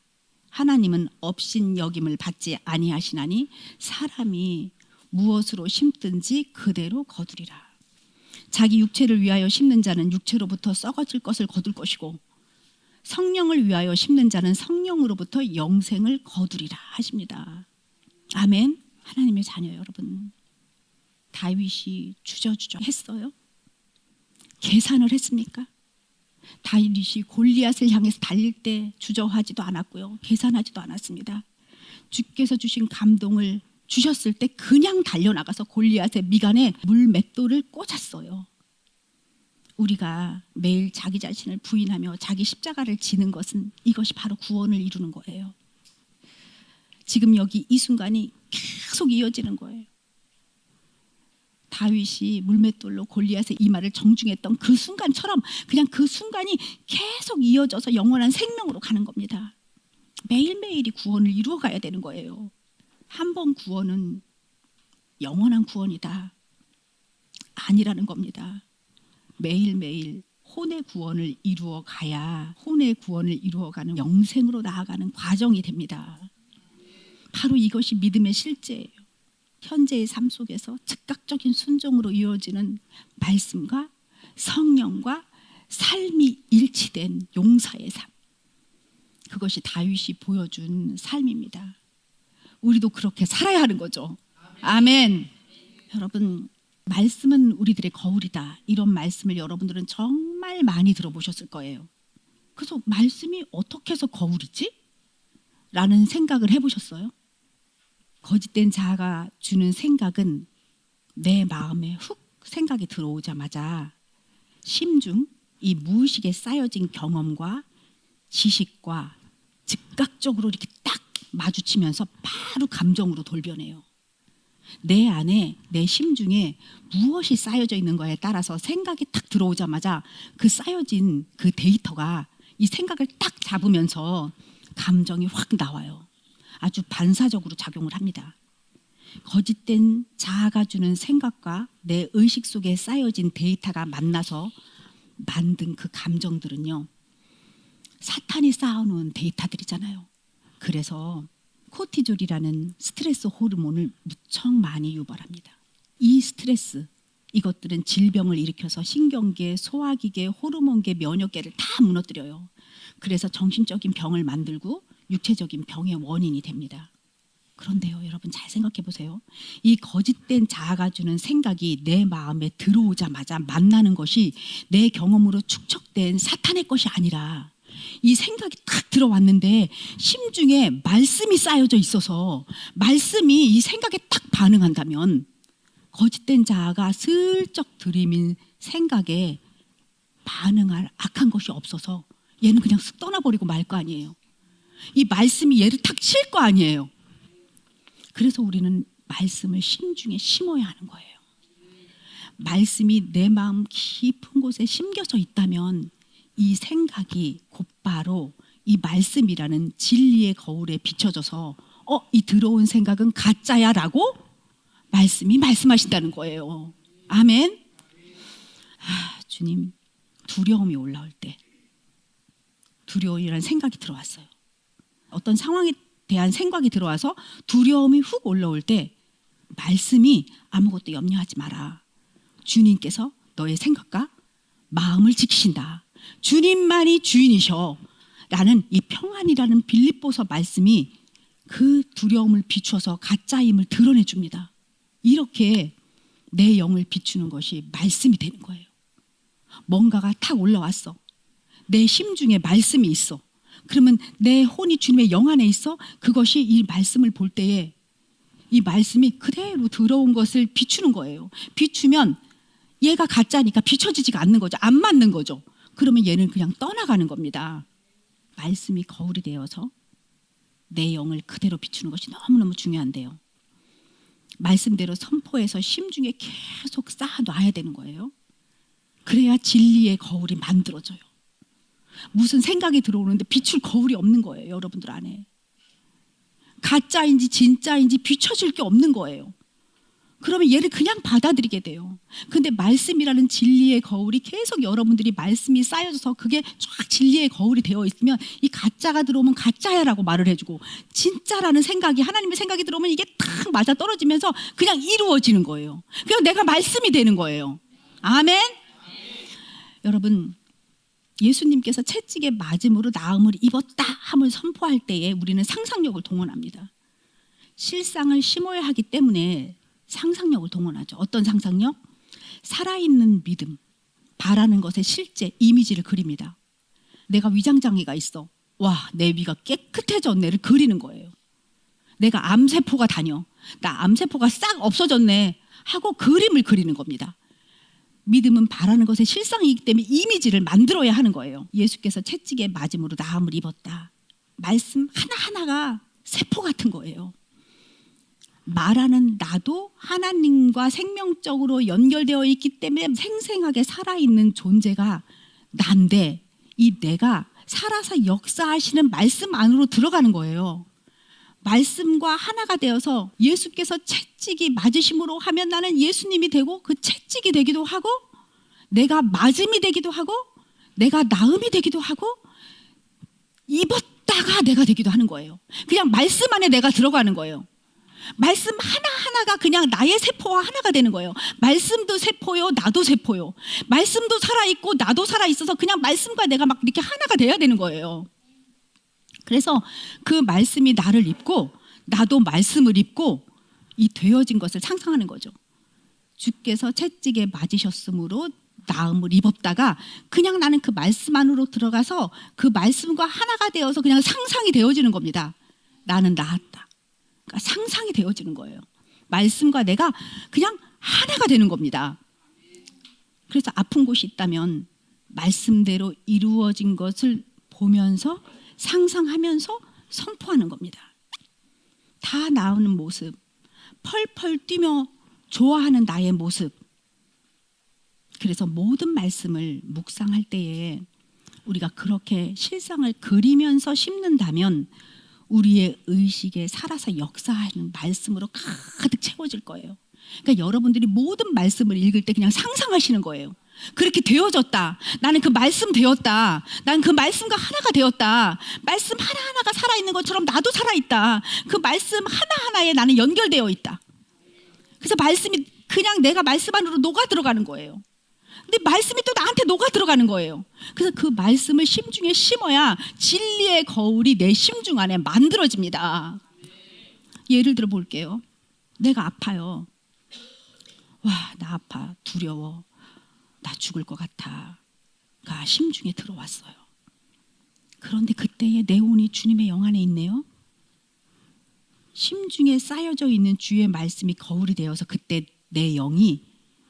[SPEAKER 2] 하나님은 업신여김을 받지 아니하시나니 사람이 무엇으로 심든지 그대로 거두리라. 자기 육체를 위하여 심는 자는 육체로부터 썩어질 것을 거둘 것이고 성령을 위하여 심는 자는 성령으로부터 영생을 거두리라 하십니다. 아멘. 하나님의 자녀 여러분, 다윗이 주저주저 했어요? 계산을 했습니까? 다윗이 골리앗을 향해서 달릴 때 주저하지도 않았고요, 계산하지도 않았습니다. 주께서 주신 감동을 주셨을 때 그냥 달려나가서 골리앗의 미간에 물맷돌을 꽂았어요. 우리가 매일 자기 자신을 부인하며 자기 십자가를 지는 것은 이것이 바로 구원을 이루는 거예요. 지금 여기 이 순간이 계속 이어지는 거예요. 다윗이 물맷돌로 골리앗의 이마를 정중했던 그 순간처럼 그냥 그 순간이 계속 이어져서 영원한 생명으로 가는 겁니다. 매일매일이 구원을 이루어 가야 되는 거예요. 한 번 구원은 영원한 구원이다 아니라는 겁니다. 매일매일 혼의 구원을 이루어 가야 혼의 구원을 이루어가는 영생으로 나아가는 과정이 됩니다. 바로 이것이 믿음의 실제예요. 현재의 삶 속에서 즉각적인 순종으로 이루어지는 말씀과 성령과 삶이 일치된 용사의 삶, 그것이 다윗이 보여준 삶입니다. 우리도 그렇게 살아야 하는 거죠. 아멘. 여러분, 말씀은 우리들의 거울이다, 이런 말씀을 여러분들은 정말 많이 들어보셨을 거예요. 그래서 말씀이 어떻게 해서 거울이지? 라는 생각을 해보셨어요? 거짓된 자아가 주는 생각은 내 마음에 훅 생각이 들어오자마자 심중, 이 무의식에 쌓여진 경험과 지식과 즉각적으로 이렇게 딱 마주치면서 바로 감정으로 돌변해요. 내 안에, 내 심중에 무엇이 쌓여져 있는 거에 따라서 생각이 딱 들어오자마자 그 쌓여진 그 데이터가 이 생각을 딱 잡으면서 감정이 확 나와요. 아주 반사적으로 작용을 합니다. 거짓된 자아가 주는 생각과 내 의식 속에 쌓여진 데이터가 만나서 만든 그 감정들은요, 사탄이 쌓아놓은 데이터들이잖아요. 그래서 코티졸이라는 스트레스 호르몬을 무척 많이 유발합니다. 이 스트레스, 이것들은 질병을 일으켜서 신경계, 소화기계, 호르몬계, 면역계를 다 무너뜨려요. 그래서 정신적인 병을 만들고 육체적인 병의 원인이 됩니다. 그런데요, 여러분 잘 생각해 보세요. 이 거짓된 자아가 주는 생각이 내 마음에 들어오자마자 만나는 것이 내 경험으로 축적된 사탄의 것이 아니라, 이 생각이 딱 들어왔는데 심중에 말씀이 쌓여져 있어서 말씀이 이 생각에 딱 반응한다면, 거짓된 자아가 슬쩍 들이민 생각에 반응할 악한 것이 없어서 얘는 그냥 쓱 떠나버리고 말 거 아니에요. 이 말씀이 얘를 탁 칠 거 아니에요. 그래서 우리는 말씀을 심중에 심어야 하는 거예요. 말씀이 내 마음 깊은 곳에 심겨져 있다면 이 생각이 곧바로 이 말씀이라는 진리의 거울에 비춰져서 이 들어온 생각은 가짜야 라고 말씀이 말씀하신다는 거예요. 아멘. 주님, 두려움이 올라올 때, 두려움이라는 생각이 들어왔어요. 어떤 상황에 대한 생각이 들어와서 두려움이 훅 올라올 때 말씀이 아무것도 염려하지 마라. 주님께서 너의 생각과 마음을 지키신다. 주님만이 주인이셔. 라는 이 평안이라는 빌립보서 말씀이 그 두려움을 비추어서 가짜임을 드러내 줍니다. 이렇게 내 영을 비추는 것이 말씀이 되는 거예요. 뭔가가 탁 올라왔어. 내 심중에 말씀이 있어. 그러면 내 혼이 주님의 영 안에 있어. 그것이 이 말씀을 볼 때에 이 말씀이 그대로 들어온 것을 비추는 거예요. 비추면 얘가 가짜니까 비춰지지가 않는 거죠. 안 맞는 거죠. 그러면 얘는 그냥 떠나가는 겁니다. 말씀이 거울이 되어서 내 영을 그대로 비추는 것이 너무너무 중요한데요. 말씀대로 선포해서 심중에 계속 쌓아놔야 되는 거예요. 그래야 진리의 거울이 만들어져요. 무슨 생각이 들어오는데 비출 거울이 없는 거예요. 여러분들 안에. 가짜인지 진짜인지 비춰질 게 없는 거예요. 그러면 얘를 그냥 받아들이게 돼요. 근데 말씀이라는 진리의 거울이 계속 여러분들이 말씀이 쌓여져서 그게 쫙 진리의 거울이 되어 있으면 이 가짜가 들어오면 가짜야라고 말을 해주고 진짜라는 생각이 하나님의 생각이 들어오면 이게 탁 맞아 떨어지면서 그냥 이루어지는 거예요. 그냥 내가 말씀이 되는 거예요. 아멘. 여러분 예수님께서 채찍에 맞음으로 나음을 입었다 함을 선포할 때에 우리는 상상력을 동원합니다. 실상을 심어야 하기 때문에 상상력을 동원하죠. 어떤 상상력? 살아있는 믿음, 바라는 것의 실제 이미지를 그립니다. 내가 위장장애가 있어. 와, 내 위가 깨끗해졌네를 그리는 거예요. 내가 암세포가 다녀. 나 암세포가 싹 없어졌네 하고 그림을 그리는 겁니다. 믿음은 바라는 것의 실상이기 때문에 이미지를 만들어야 하는 거예요. 예수께서 채찍에 맞음으로 나음을 입었다. 말씀 하나하나가 세포 같은 거예요. 말하는 나도 하나님과 생명적으로 연결되어 있기 때문에 생생하게 살아있는 존재가 난데 이 내가 살아서 역사하시는 말씀 안으로 들어가는 거예요. 말씀과 하나가 되어서 예수께서 채찍이 맞으심으로 하면 나는 예수님이 되고 그 채찍이 되기도 하고 내가 맞음이 되기도 하고 내가 나음이 되기도 하고 입었다가 내가 되기도 하는 거예요. 그냥 말씀 안에 내가 들어가는 거예요. 말씀 하나하나가 그냥 나의 세포와 하나가 되는 거예요. 말씀도 세포요, 나도 세포요. 말씀도 살아있고 나도 살아있어서 그냥 말씀과 내가 막 이렇게 하나가 돼야 되는 거예요. 그래서 그 말씀이 나를 입고 나도 말씀을 입고 이 되어진 것을 상상하는 거죠. 주께서 채찍에 맞으셨으므로 나음을 입었다가 그냥 나는 그 말씀 안으로 들어가서 그 말씀과 하나가 되어서 그냥 상상이 되어지는 겁니다. 나는 나았다. 그러니까 상상이 되어지는 거예요. 말씀과 내가 그냥 하나가 되는 겁니다. 그래서 아픈 곳이 있다면 말씀대로 이루어진 것을 보면서 상상하면서 선포하는 겁니다. 다 나오는 모습, 펄펄 뛰며 좋아하는 나의 모습. 그래서 모든 말씀을 묵상할 때에 우리가 그렇게 실상을 그리면서 심는다면 우리의 의식에 살아서 역사하는 말씀으로 가득 채워질 거예요. 그러니까 여러분들이 모든 말씀을 읽을 때 그냥 상상하시는 거예요. 그렇게 되어졌다. 나는 그 말씀 되었다. 나는 그 말씀과 하나가 되었다. 말씀 하나하나가 살아있는 것처럼 나도 살아있다. 그 말씀 하나하나에 나는 연결되어 있다. 그래서 말씀이 그냥 내가 말씀 안으로 녹아 들어가는 거예요. 근데 말씀이 또 나한테 녹아 들어가는 거예요. 그래서 그 말씀을 심중에 심어야 진리의 거울이 내 심중 안에 만들어집니다. 예를 들어 볼게요. 내가 아파요. 와, 나 아파. 두려워. 나 죽을 것 같아. 가 심중에 들어왔어요. 그런데 그때에 내 혼이 주님의 영 안에 있네요. 심중에 쌓여져 있는 주의 말씀이 거울이 되어서 그때 내 영이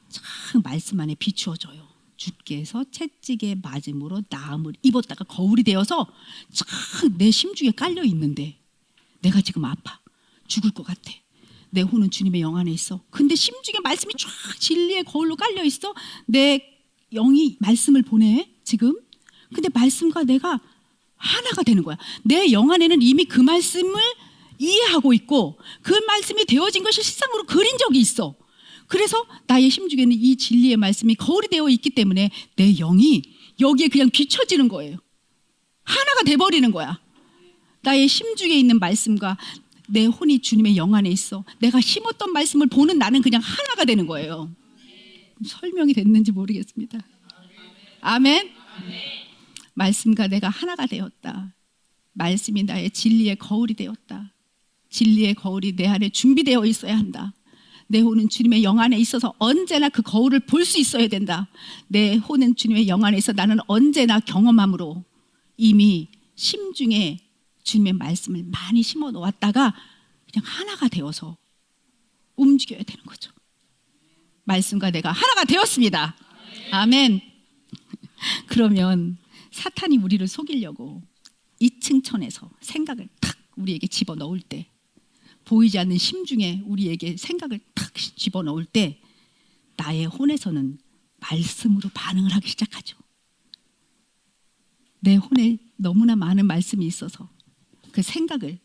[SPEAKER 2] 참 말씀 안에 비추어져요. 주께서 채찍에 맞음으로 나음을 입었다가 거울이 되어서 참 내 심중에 깔려 있는데 내가 지금 아파. 죽을 것 같아. 내 혼은 주님의 영 안에 있어. 근데 심중에 말씀이 쫙 진리의 거울로 깔려 있어. 내 영이 말씀을 보내 지금. 근데 말씀과 내가 하나가 되는 거야. 내 영 안에는 이미 그 말씀을 이해하고 있고 그 말씀이 되어진 것을 실상으로 그린 적이 있어. 그래서 나의 심중에는 이 진리의 말씀이 거울이 되어 있기 때문에 내 영이 여기에 그냥 비춰지는 거예요. 하나가 돼버리는 거야. 나의 심중에 있는 말씀과 내 혼이 주님의 영 안에 있어. 내가 심었던 말씀을 보는 나는 그냥 하나가 되는 거예요. 설명이 됐는지 모르겠습니다. 아멘. 말씀과 내가 하나가 되었다. 말씀이 나의 진리의 거울이 되었다. 진리의 거울이 내 안에 준비되어 있어야 한다. 내 혼은 주님의 영 안에 있어서 언제나 그 거울을 볼 수 있어야 된다. 내 혼은 주님의 영 안에 있어 나는 언제나 경험함으로 이미 심중에 주님의 말씀을 많이 심어 놓았다가 그냥 하나가 되어서 움직여야 되는 거죠. 말씀과 내가 하나가 되었습니다. 아멘. 그러면 사탄이 우리를 속이려고 2층 천에서 생각을 탁 우리에게 집어넣을 때, 보이지 않는 심중에 우리에게 생각을 탁 집어넣을 때 나의 혼에서는 말씀으로 반응을 하기 시작하죠. 내 혼에 너무나 많은 말씀이 있어서 그 생각을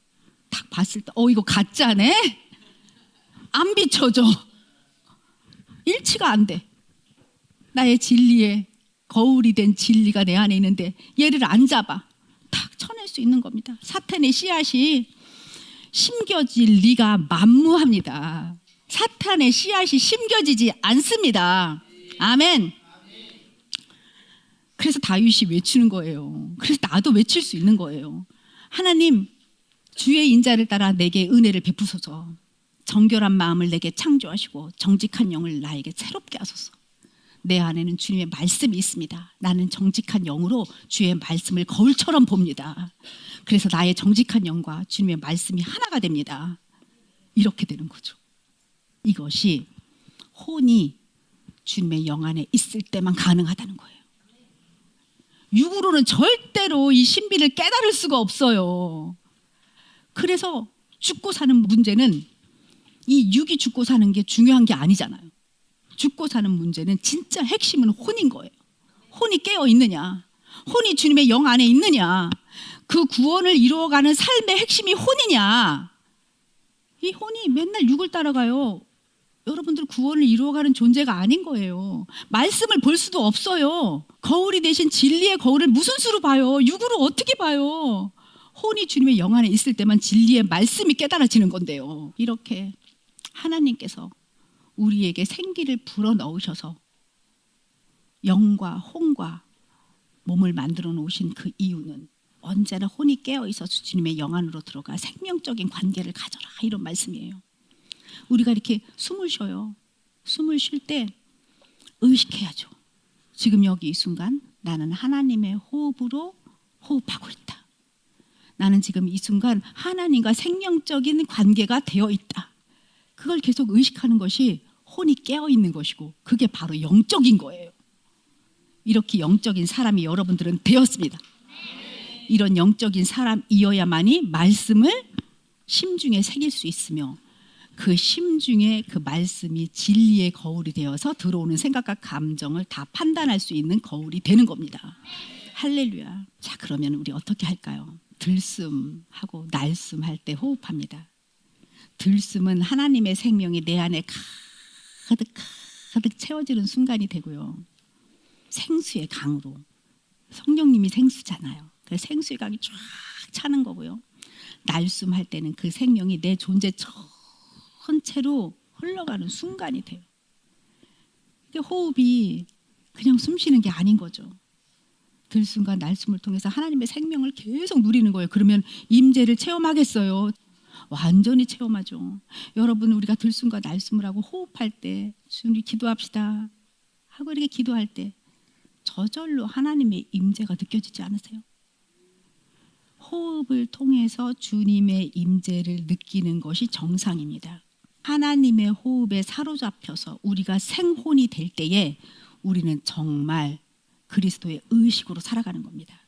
[SPEAKER 2] 딱 봤을 때 이거 가짜네? 안 비춰져. 일치가 안 돼. 나의 진리에 거울이 된 진리가 내 안에 있는데 얘를 안 잡아. 탁 쳐낼 수 있는 겁니다. 사탄의 씨앗이 심겨질 리가 만무합니다. 사탄의 씨앗이 심겨지지 않습니다. 아멘. 그래서 다윗이 외치는 거예요. 그래서 나도 외칠 수 있는 거예요. 하나님, 주의 인자를 따라 내게 은혜를 베푸소서. 정결한 마음을 내게 창조하시고 정직한 영을 나에게 새롭게 하소서. 내 안에는 주님의 말씀이 있습니다. 나는 정직한 영으로 주의 말씀을 거울처럼 봅니다. 그래서 나의 정직한 영과 주님의 말씀이 하나가 됩니다. 이렇게 되는 거죠. 이것이 혼이 주님의 영 안에 있을 때만 가능하다는 거예요. 육으로는 절대로 이 신비를 깨달을 수가 없어요. 그래서 죽고 사는 문제는 이 육이 죽고 사는 게 중요한 게 아니잖아요. 죽고 사는 문제는 진짜 핵심은 혼인 거예요. 혼이 깨어 있느냐, 혼이 주님의 영 안에 있느냐, 그 구원을 이루어가는 삶의 핵심이 혼이냐. 이 혼이 맨날 육을 따라가요. 여러분들 구원을 이루어가는 존재가 아닌 거예요. 말씀을 볼 수도 없어요. 거울이 대신 진리의 거울을 무슨 수로 봐요? 육으로 어떻게 봐요? 혼이 주님의 영 안에 있을 때만 진리의 말씀이 깨달아지는 건데요. 이렇게 하나님께서 우리에게 생기를 불어넣으셔서 영과 혼과 몸을 만들어 놓으신 그 이유는 언제나 혼이 깨어 있어서 주님의 영 안으로 들어가 생명적인 관계를 가져라, 이런 말씀이에요. 우리가 이렇게 숨을 쉬어요. 숨을 쉴 때 의식해야죠. 지금 여기 이 순간 나는 하나님의 호흡으로 호흡하고 있다. 나는 지금 이 순간 하나님과 생명적인 관계가 되어 있다. 그걸 계속 의식하는 것이 혼이 깨어 있는 것이고, 그게 바로 영적인 거예요. 이렇게 영적인 사람이 여러분들은 되었습니다. 이런 영적인 사람이어야만이 말씀을 심중에 새길 수 있으며, 그 심중에 그 말씀이 진리의 거울이 되어서 들어오는 생각과 감정을 다 판단할 수 있는 거울이 되는 겁니다. 할렐루야. 자, 그러면 우리 어떻게 할까요? 들숨하고 날숨할 때 호흡합니다. 들숨은 하나님의 생명이 내 안에 가득 채워지는 순간이 되고요. 생수의 강으로, 성령님이 생수잖아요. 그 생수의 강이 쫙 차는 거고요. 날숨할 때는 그 생명이 내 존재 전체로 흘러가는 순간이 돼요. 호흡이 그냥 숨 쉬는 게 아닌 거죠. 들숨과 날숨을 통해서 하나님의 생명을 계속 누리는 거예요. 그러면 임재를 체험하겠어요? 완전히 체험하죠. 여러분, 우리가 들숨과 날숨을 하고 호흡할 때, 주님 기도합시다 하고 이렇게 기도할 때 저절로 하나님의 임재가 느껴지지 않으세요? 호흡을 통해서 주님의 임재를 느끼는 것이 정상입니다. 하나님의 호흡에 사로잡혀서 우리가 생혼이 될 때에 우리는 정말 그리스도의 의식으로 살아가는 겁니다.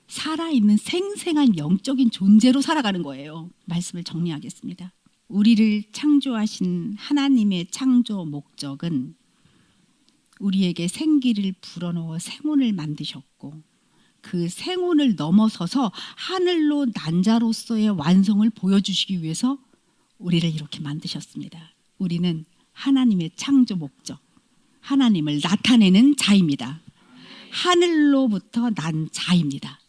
[SPEAKER 2] 살아있는 생생한 영적인 존재로 살아가는 거예요. 말씀을 정리하겠습니다. 우리를 창조하신 하나님의 창조 목적은 우리에게 생기를 불어넣어 생혼을 만드셨고, 그 생혼을 넘어서서 하늘로 난 자로서의 완성을 보여주시기 위해서 우리를 이렇게 만드셨습니다. 우리는 하나님의 창조 목적, 하나님을 나타내는 자입니다. 하늘로부터 난 자입니다.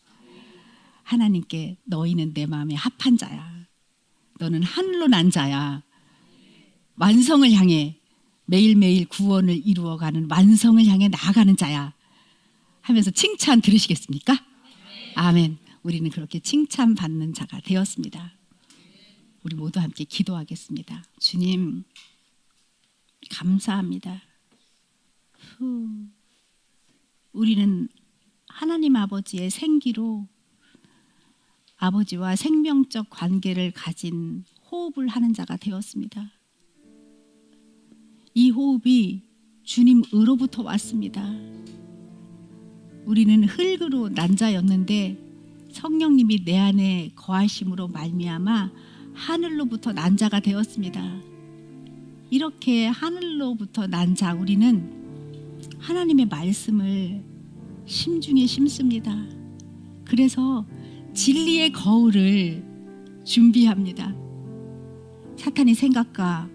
[SPEAKER 2] 하나님께 너희는 내 마음에 합한 자야. 너는 하늘로 난 자야. 완성을 향해 매일매일 구원을 이루어가는 완성을 향해 나아가는 자야 하면서 칭찬 들으시겠습니까? 아멘. 우리는 그렇게 칭찬받는 자가 되었습니다. 우리 모두 함께 기도하겠습니다. 주님 감사합니다. 우리는 하나님 아버지의 생기로 아버지와 생명적 관계를 가진 호흡을 하는 자가 되었습니다. 이 호흡이 주님으로부터 왔습니다. 우리는 흙으로 난 자였는데 성령님이 내 안에 거하심으로 말미암아 하늘로부터 난 자가 되었습니다. 이렇게 하늘로부터 난 자 우리는 하나님의 말씀을 심중에 심습니다. 그래서 진리의 거울을 준비합니다. 사탄의 생각과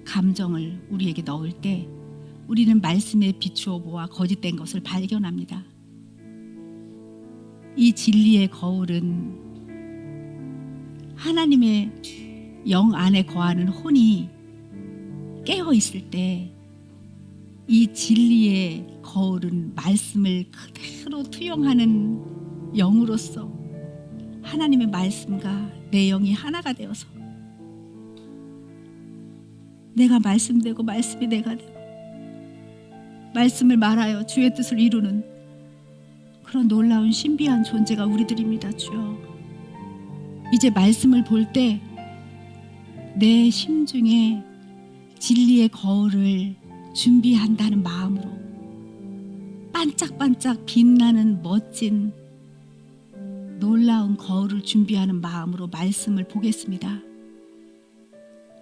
[SPEAKER 2] 감정을 우리에게 넣을 때 우리는 말씀에 비추어 보아 거짓된 것을 발견합니다. 이 진리의 거울은 하나님의 영 안에 거하는 혼이 깨어 있을 때 이 진리의 거울은 말씀을 그대로 투영하는 영으로서 하나님의 말씀과 내 영이 하나가 되어서 내가 말씀되고 말씀이 내가 되고 말씀을 말하여 주의 뜻을 이루는 그런 놀라운 신비한 존재가 우리들입니다. 주여, 이제 말씀을 볼 때 내 심중에 진리의 거울을 준비한다는 마음으로 반짝반짝 빛나는 멋진 놀라운 거울을 준비하는 마음으로 말씀을 보겠습니다.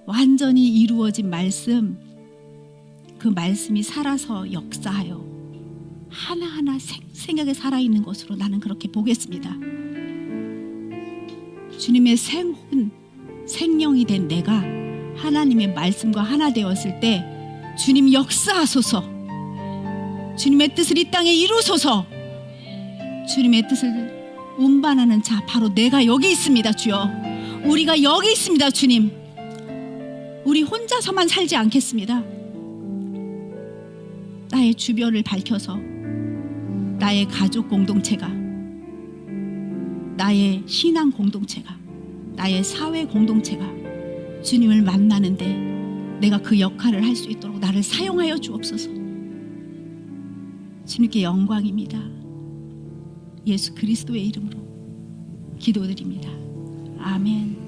[SPEAKER 2] 완전히 이루어진 말씀, 그 말씀이 살아서 역사하여 하나하나 생생하게 살아있는 것으로 나는 그렇게 보겠습니다. 주님의 생혼, 생명이 된 내가 하나님의 말씀과 하나 되었을 때 주님 역사하소서, 주님의 뜻을 이 땅에 이루소서. 주님의 뜻을 운반하는 자 바로 내가 여기 있습니다. 주여, 우리가 여기 있습니다. 주님, 우리 혼자서만 살지 않겠습니다. 나의 주변을 밝혀서 나의 가족 공동체가, 나의 신앙 공동체가, 나의 사회 공동체가 주님을 만나는데 내가 그 역할을 할 수 있도록 나를 사용하여 주옵소서. 주님께 영광입니다. 예수 그리스도의 이름으로 기도드립니다. 아멘.